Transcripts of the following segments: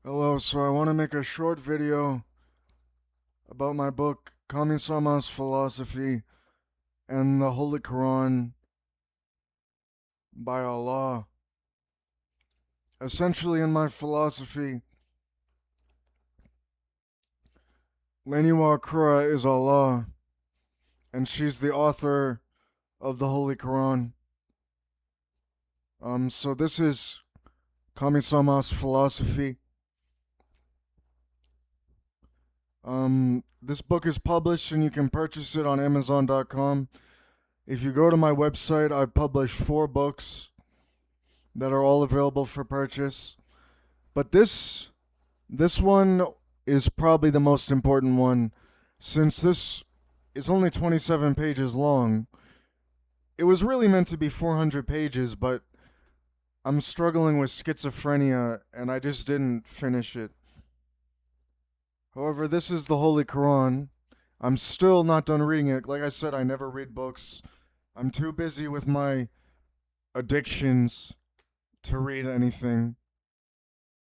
Hello, so I want to make a short video about my book, Kamisamas Philosophy and the Holy Quran by Allah. Essentially, in my philosophy, Leniwa Kura is Allah, and she's the author of the Holy Quran. So this is Kamisamas Philosophy. This book is published and you can purchase it on Amazon.com. If you go to my website, I've published 4 books that are all available for purchase. But this one is probably the most important one, since this is only 27 pages long. It was really meant to be 400 pages, but I'm struggling with schizophrenia and I just didn't finish it. However, this is the Holy Quran. I'm still not done reading it. Like I said, I never read books. I'm too busy with my addictions to read anything.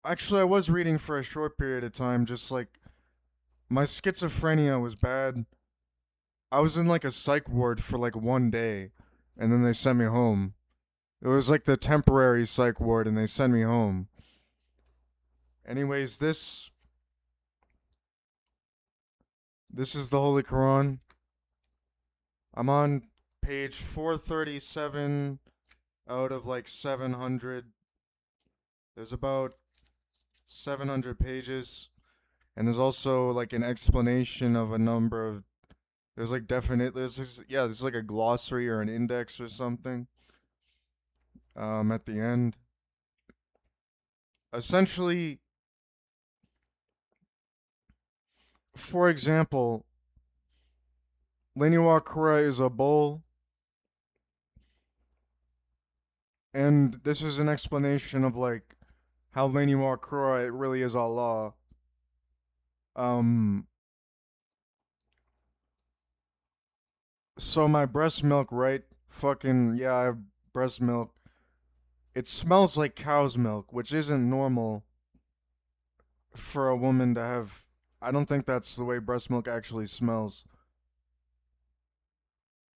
Actually, I was reading for a short period of time, just like my schizophrenia was bad. I was in like a psych ward for like one day, and then they sent me home. It was like the temporary psych ward, and they sent me home. Anyways, this is the Holy Quran. I'm on page 437 out of like 700. There's about 700 pages, and there's also like an explanation of a number of. There's like there's like a glossary or an index or something. At the end. Essentially, for example, Leniwa Kura is a bull, and this is an explanation of like how Leniwa Kura it really is Allah. Um, so my breast milk, right? Fucking yeah, I have breast milk. It smells like cow's milk, which isn't normal for a woman to have. I don't think that's the way breast milk actually smells.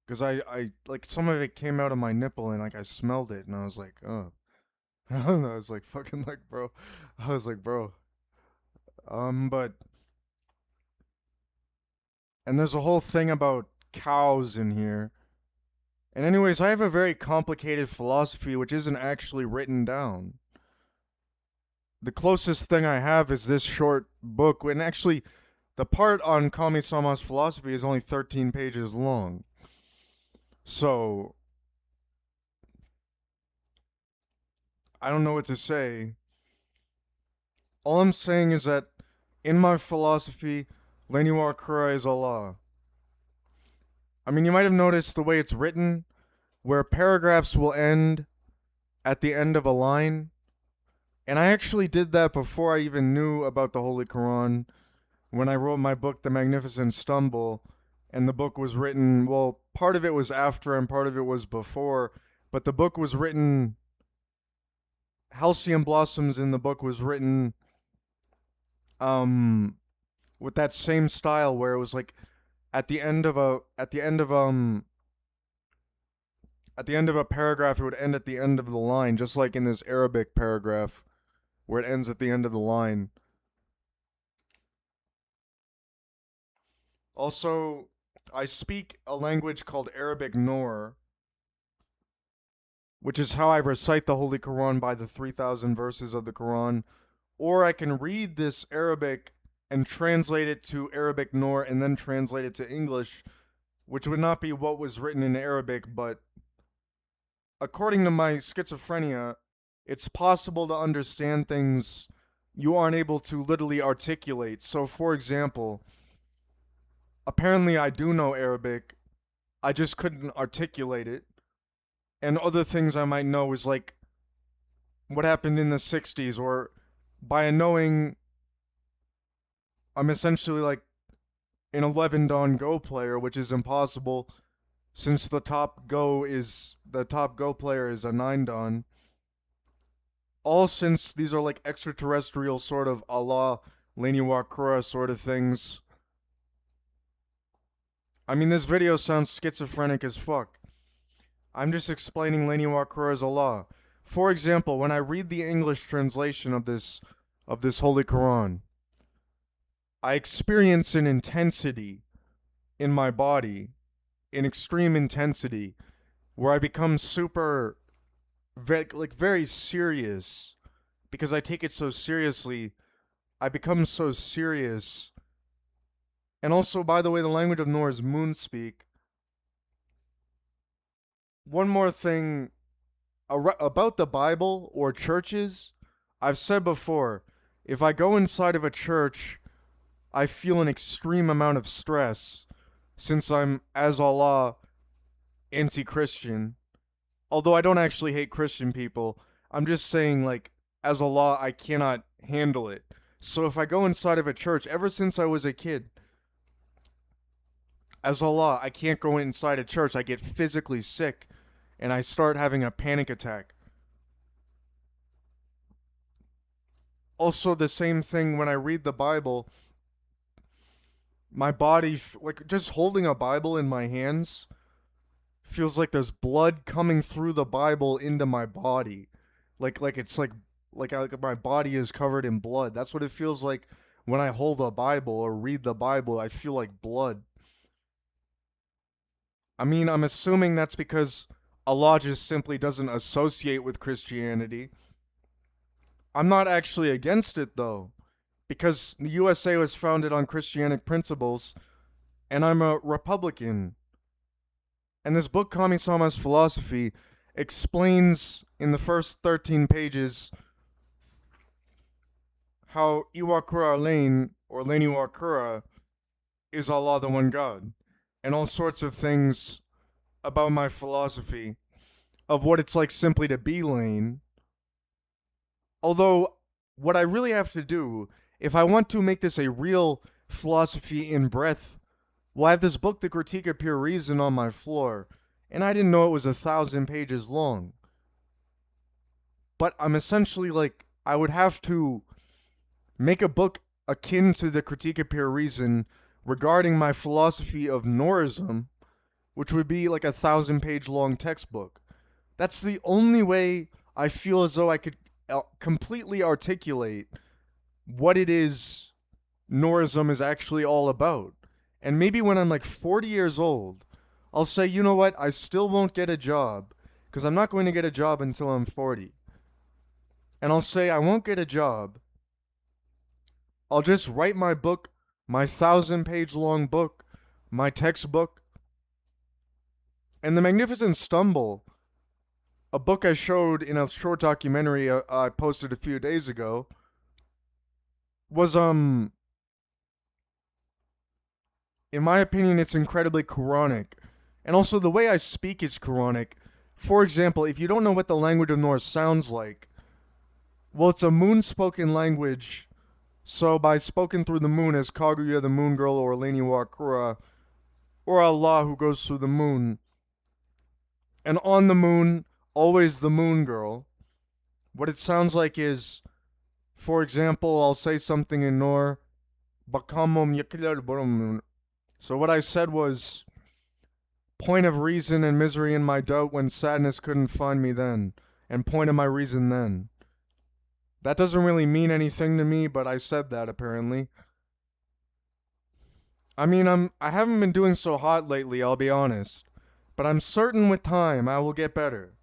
Cause I like some of it came out of my nipple and like I smelled it and I was like, oh, I don't know. I was like fucking like, bro. I was like, bro. But and there's a whole thing about cows in here. And anyways, I have a very complicated philosophy which isn't actually written down. The closest thing I have is this short book, and actually, the part on Kami-sama's philosophy is only 13 pages long. So I don't know what to say. All I'm saying is that in my philosophy, Leniwar Kura is Allah. I mean, you might have noticed the way it's written, where paragraphs will end at the end of a line. And I actually did that before I even knew about the Holy Quran when I wrote my book, The Magnificent Stumble. And the book was written, well, part of it was after and part of it was before, but the book was written, Halcyon Blossoms in the book was written um with that same style where it was like at the end of a paragraph it would end at the end of the line, just like in this Arabic paragraph where it ends at the end of the line. Also, I speak a language called Arabic Noor, which is how I recite the Holy Quran by the 3,000 verses of the Quran, or I can read this Arabic and translate it to Arabic Noor and then translate it to English, which would not be what was written in Arabic, but according to my schizophrenia, it's possible to understand things you aren't able to literally articulate. So, for example, apparently I do know Arabic, I just couldn't articulate it. And other things I might know is like what happened in the 60s, or by knowing I'm essentially like an 11 Dawn Go player, which is impossible since the top Go player is a 9 Dawn. All since these are like extraterrestrial sort of Allah, Leni Wakura sort of things. I mean, this video sounds schizophrenic as fuck. I'm just explaining Leni Wakura's Allah. For example, when I read the English translation of this Holy Quran, I experience an intensity in my body, an extreme intensity, where I become very serious because I take it so seriously. I become so serious. And also, by the way, the language of Noor is Moonspeak. One more thing about the Bible or churches. I've said before, if I go inside of a church, I feel an extreme amount of stress since I'm, as Allah, anti Christian. Although I don't actually hate Christian people, I'm just saying, like, as Allah, I cannot handle it. So if I go inside of a church, ever since I was a kid, as Allah, I can't go inside a church. I get physically sick and I start having a panic attack. Also, the same thing when I read the Bible, my body, like just holding a Bible in my hands, feels like there's blood coming through the Bible into my body. Like my body is covered in blood. That's what it feels like when I hold a Bible or read the Bible. I feel like blood. I mean, I'm assuming that's because Allah just simply doesn't associate with Christianity. I'm not actually against it though, because the USA was founded on Christianic principles, and I'm a Republican. And this book, Kamisamas Philosophie, explains in the first 13 pages how Iwakura Lane, or Leni Wakura, is Allah the One God, and all sorts of things about my philosophy of what it's like simply to be Lane. Although, what I really have to do, if I want to make this a real philosophy in breadth, well, I have this book, The Critique of Pure Reason, on my floor, and I didn't know it was 1,000 pages long. But I'm essentially like, I would have to make a book akin to The Critique of Pure Reason regarding my philosophy of Noorism, which would be like 1,000-page long textbook. That's the only way I feel as though I could completely articulate what it is Noorism is actually all about. And maybe when I'm like 40 years old, I'll say, you know what, I still won't get a job, because I'm not going to get a job until I'm 40. And I'll say, I won't get a job. I'll just write my book, my 1,000-page long book, my textbook. And The Magnificent Stumble, a book I showed in a short documentary I posted a few days ago, was, in my opinion, it's incredibly Quranic. And also, the way I speak is Quranic. For example, if you don't know what the language of Norse sounds like, well, it's a moon-spoken language. So, by spoken through the moon as Kaguya the Moon Girl or Leni Wakura, or Allah who goes through the moon, and on the moon, always the Moon Girl, what it sounds like is, for example, I'll say something in Nor, so what I said was, point of reason and misery in my doubt when sadness couldn't find me then, and point of my reason then. That doesn't really mean anything to me, but I said that apparently. I mean, I haven't been doing so hot lately, I'll be honest, but I'm certain with time I will get better.